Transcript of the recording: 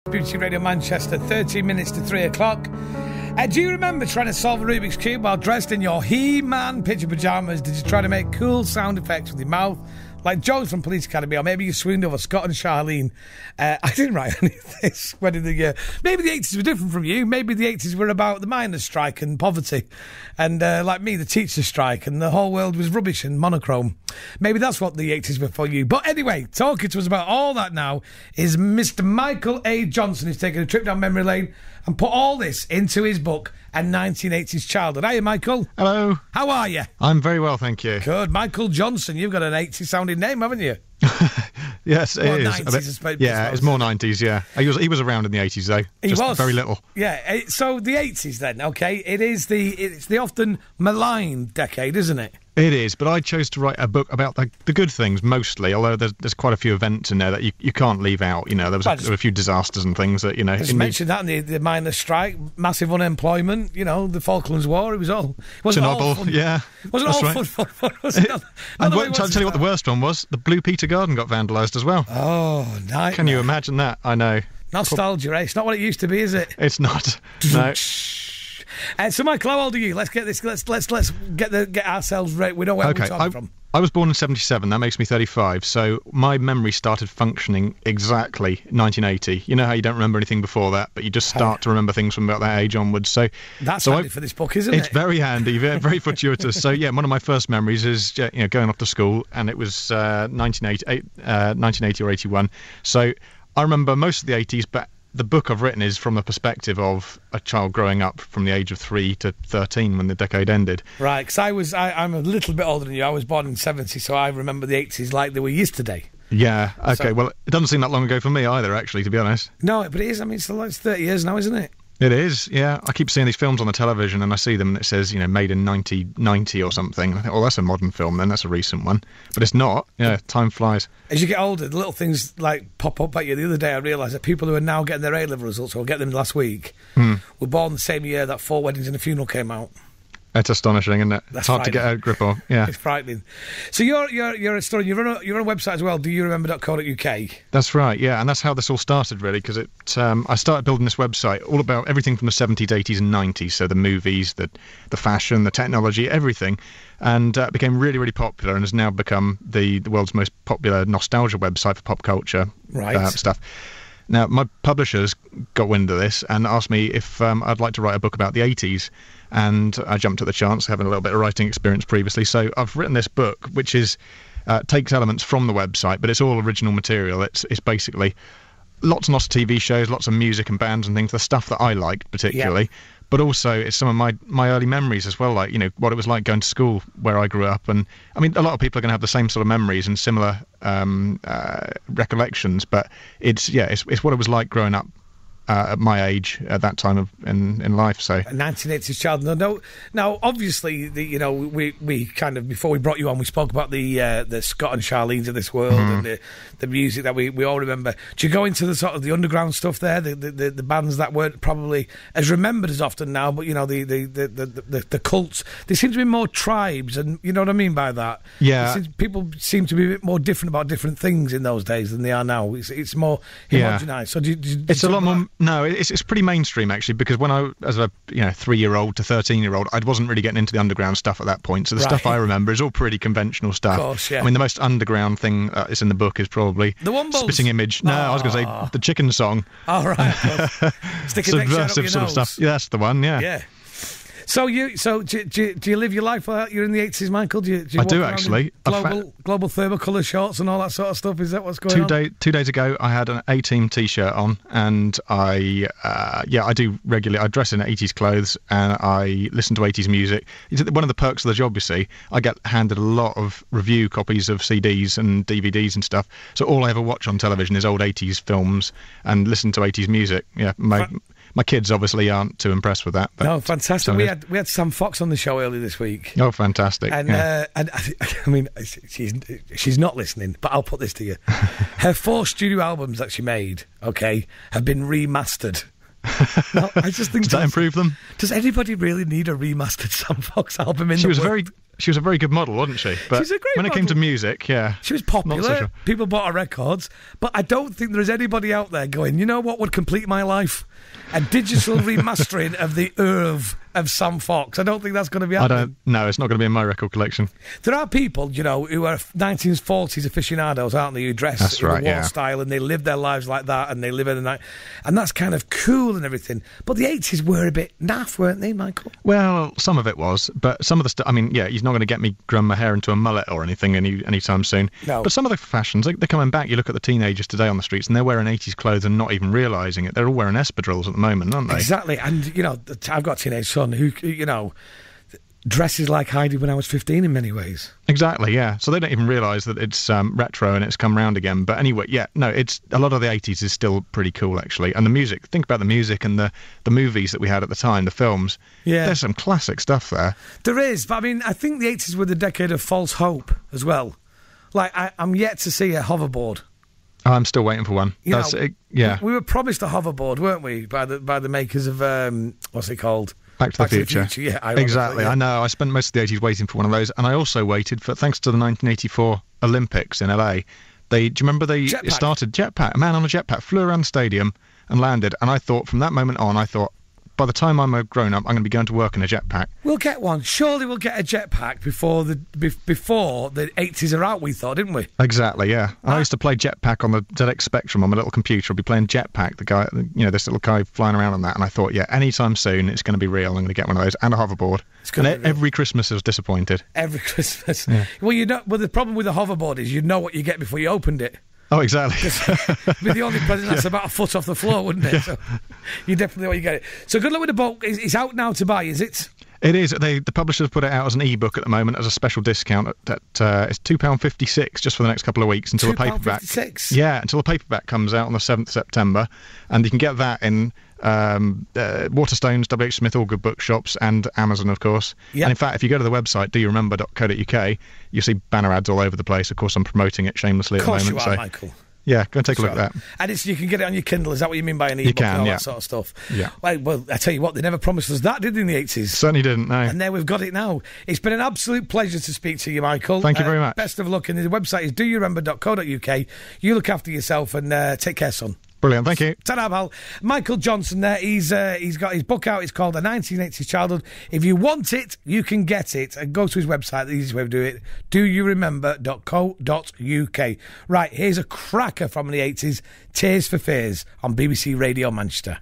BBC Radio Manchester, 13 minutes to 3 o'clock. Do you remember trying to solve a Rubik's Cube while dressed in your He-Man picture pyjamas? Did you try to make cool sound effects with your mouth? Like Jones from Police Academy, or maybe you swooned over Scott and Charlene. I didn't write any of this. When in the year, maybe the 80s were different from you. Maybe the 80s were about the miners' strike and poverty. And like me, the teachers' strike, and the whole world was rubbish and monochrome. Maybe that's what the 80s were for you. But anyway, talking to us about all that now is Mr. Michael A. Johnson, who's taken a trip down memory lane and put all this into his book, A 1980s Childhood. Hiya, Michael. Hello. How are you? I'm very well, thank you. Good. Michael Johnson, you've got an 80s-sounding name, haven't you? Yes, it is. 90s, I suppose. Yeah, it's more 90s, yeah. He was around in the 80s, though. He was. Very little. Yeah, so the 80s then, okay, it's the often maligned decade, isn't it? It is, but I chose to write a book about the good things mostly, although there's quite a few events in there that you can't leave out. You know, there were a few disasters and things that, you know... Just mentioned that in the miners' strike, massive unemployment, you know, the Falklands War, it was all... Chernobyl, yeah. Wasn't all right. fun, was it? And I'll tell you what the worst one was. The Blue Peter Garden got vandalised as well. Oh, nice. Can you imagine that? I know. Nostalgia, eh? It's not what it used to be, is it? It's not. No. So, Michael, how old are you? Let's get this. Let's get ourselves right. We know where we're talking from. I was born in 77. That makes me 35. So my memory started functioning exactly 1980. You know how you don't remember anything before that, but you just start to remember things from about that age onwards. So that's handy for this book, isn't it? It's very handy, very fortuitous. So yeah, one of my first memories is going off to school, and it was 1980 or 81. So I remember most of the 80s, but the book I've written is from the perspective of a child growing up from the age of 3 to 13 when the decade ended. Right, because I'm a little bit older than you. I was born in 70, so I remember the 80s like they were yesterday. Yeah, okay, well, it doesn't seem that long ago for me either, actually, to be honest. No, but it is. I mean, it's 30 years now, isn't it? It is, yeah. I keep seeing these films on the television and I see them and it says, made in 1990 or something. And I think, oh, that's a modern film then, that's a recent one. But it's not. Yeah, time flies. As you get older, the little things like pop up at you. The other day I realised that people who are now getting their A-level results, or get them last week, were born the same year that Four Weddings and a Funeral came out. It's astonishing, isn't it? That's it's hard to get a grip of. Yeah, it's frightening. So you're a story. You're on a website as well. doyouremember.co.uk? That's right. Yeah, and that's how this all started really. Because I started building this website all about everything from the 70s, 80s, and 90s. So the movies, the fashion, the technology, everything, and it became really, really popular, and has now become the world's most popular nostalgia website for pop culture stuff. Now, my publishers got wind of this and asked me if I'd like to write a book about the 80s. And I jumped at the chance, having a little bit of writing experience previously. So I've written this book, which takes elements from the website, but it's all original material. It's basically lots and lots of TV shows, lots of music and bands and things, the stuff that I liked particularly. Yeah. But also it's some of my early memories as well, like, what it was like going to school where I grew up. And, I mean, a lot of people are going to have the same sort of memories and similar recollections, but it's what it was like growing up at my age at that time in life. So 1980s child. Now obviously we kind of, before we brought you on, we spoke about the Scott and Charlene's of this world and the music that we all remember. Do you go into the sort of the underground stuff there, the bands that weren't probably as remembered as often now, but the cults, there seem to be more tribes, and you know what I mean by that? Yeah, people seem to be a bit more different about different things in those days than they are now. It's more homogenised. So it's a lot more. No, it's pretty mainstream actually, because when I, as a 3-year-old to 13-year-old, I wasn't really getting into the underground stuff at that point. So the stuff I remember is all pretty conventional stuff. Of course, yeah. I mean, the most underground thing that's in the book is probably the Wombles. Spitting Image. No, I was going to say the Chicken Song. All right. Well, subversive sort of stuff. Yeah, that's the one. Yeah. Yeah. So do you live your life while you're in the 80s, Michael? Do you I do actually. Global thermocolour shorts and all that sort of stuff. Is that what's going on? 2 days ago, I had an A-Team T-shirt on, and I do regularly. I dress in 80s clothes and I listen to 80s music. It's one of the perks of the job, you see. I get handed a lot of review copies of CDs and DVDs and stuff. So all I ever watch on television is old 80s films and listen to 80s music. Yeah, my kids obviously aren't too impressed with that. But no, fantastic. We had Sam Fox on the show earlier this week. Oh, fantastic! And and I mean, she's not listening, but I'll put this to you: her 4 studio albums that she made, have been remastered. No, I just think does that improve them? Does anybody really need a remastered Sam Fox album? She was very she was a very good model, wasn't she? But She's a great when it came to model. music, yeah. She was popular. Not so sure. People bought her records. But I don't think there's anybody out there going, you know what would complete my life? A digital remastering of the Irv of Sam Fox. I don't think that's going to be happening. No, it's not going to be in my record collection. There are people, you know, who are 1940s aficionados, aren't they, who dress in the war style and they live their lives like that and they live in the night. And that's kind of cool and everything. But the 80s were a bit naff, weren't they, Michael? Well, some of it was, but some of the stuff, I mean, yeah, he's not going to get me growing my hair into a mullet or anything anytime soon. No. But some of the fashions, they're coming back. You look at the teenagers today on the streets and they're wearing 80s clothes and not even realising it. They're all wearing espadrilles at the moment, aren't they? Exactly. And, you know, I've got a teenage son who, you know, dresses like Heidi when I was 15 in many ways. Exactly, yeah. So they don't even realise that it's retro and it's come round again. But anyway, yeah, no, it's a lot of the 80s is still pretty cool, actually. And the music, think about the music and the movies that we had at the time, the films. Yeah. There's some classic stuff there. There is, but I mean, I think the 80s were the decade of false hope as well. Like, I'm yet to see a hoverboard. Oh, I'm still waiting for one. Yeah. We were promised a hoverboard, weren't we, by the makers of, what's it called? Back to the Future. Yeah, exactly. Yeah. I know. I spent most of the 80s waiting for one of those, and I also waited for, thanks to the 1984 Olympics in LA. Do you remember it started jetpack? A man on a jetpack flew around the stadium and landed, and I thought from that moment on, by the time I'm a grown-up, I'm going to be going to work in a jetpack. We'll get one. Surely we'll get a jetpack before the 80s are out, we thought, didn't we? Exactly, yeah. I used to play jetpack on the ZX Spectrum on my little computer. I'd be playing jetpack, the guy, you know, this little guy flying around on that, and I thought, yeah, anytime soon it's going to be real. I'm going to get one of those and a hoverboard. And every Christmas I was disappointed. Every Christmas. Yeah. Well, the problem with the hoverboard is you know what you get before you opened it. Oh, exactly. It'd be the only present that's about a foot off the floor, wouldn't it? Yeah. So you definitely know what you get it. So good luck with the book. It's out now to buy, is it? It is. The publishers put it out as an ebook at the moment as a special discount. It's £2.56 just for the next couple of weeks until the paperback. £2.56? Yeah, until the paperback comes out on the 7th of September, and you can get that in Waterstones, WH Smith, all good bookshops, and Amazon, of course. Yep. And in fact, if you go to the website doyouremember.co.uk, you'll see banner ads all over the place. Of course, I'm promoting it shamelessly at the moment. Of course you are, Michael. Yeah, go and take a look at that. And you can get it on your Kindle. Is that what you mean by an ebook? You can, and all yeah. that sort of stuff? Yeah. Well, I tell you what, they never promised us that, did they, in the 80s? Certainly didn't, no. And there we've got it now. It's been an absolute pleasure to speak to you, Michael. Thank you very much. Best of luck. And the website is doyouremember.co.uk. You look after yourself and take care, son. Brilliant, thank you. Ta-da, pal. Michael Johnson there, he's got his book out. It's called A 1980s Childhood. If you want it, you can get it. And go to his website, the easiest way to do it, doyouremember.co.uk. Right, here's a cracker from the 80s, Tears for Fears, on BBC Radio Manchester.